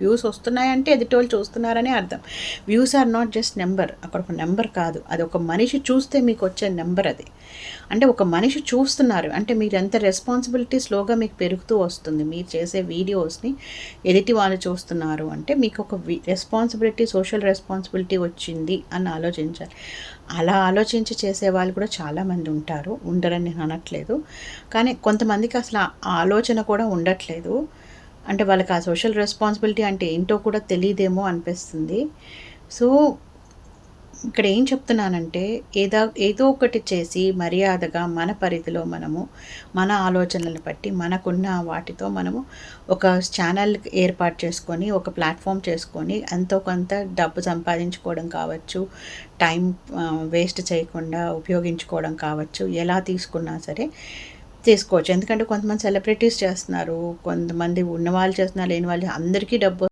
Views వస్తున్నాయంటే ఎదుటోళ్ళు చూస్తున్నారని అర్థం. Views are not just number. అక్కడ ఒక నెంబర్ కాదు, అది ఒక మనిషి చూస్తే మీకు వచ్చే నెంబర్ అది. అంటే ఒక మనిషి చూస్తున్నారు అంటే మీరు ఎంత రెస్పాన్సిబిలిటీ స్లోగా మీకు పెరుగుతూ వస్తుంది. మీరు చేసే వీడియోస్ని ఎదుటి వాళ్ళు చూస్తున్నారు అంటే మీకు ఒక రెస్పాన్సిబిలిటీ, సోషల్ రెస్పాన్సిబిలిటీ వచ్చింది అని ఆలోచించాలి. అలా ఆలోచించి చేసేవాళ్ళు కూడా చాలామంది ఉంటారు, ఉండరని నేను అనట్లేదు. కానీ కొంతమందికి అసలు ఆ ఆలోచన కూడా ఉండట్లేదు. అంటే వాళ్ళకి ఆ సోషల్ రెస్పాన్సిబిలిటీ అంటే ఏంటో కూడా తెలీదేమో అనిపిస్తుంది. సో ఇక్కడ ఏం చెప్తున్నానంటే ఏదో ఒకటి చేసి మర్యాదగా మన పరిధిలో మనము మన ఆలోచనలను బట్టి మనకున్న వాటితో మనము ఒక ఛానల్ ఏర్పాటు చేసుకొని, ఒక ప్లాట్ఫామ్ చేసుకొని ఎంతో కొంత డబ్బు సంపాదించుకోవడం కావచ్చు, టైం వేస్ట్ చేయకుండా ఉపయోగించుకోవడం కావచ్చు, ఎలా తీసుకున్నా సరే తీసుకోవచ్చు. ఎందుకంటే కొంతమంది సెలబ్రిటీస్ చేస్తున్నారు, కొంతమంది ఉన్నవాళ్ళు చేస్తున్నారు, లేని వాళ్ళు అందరికీ డబ్బు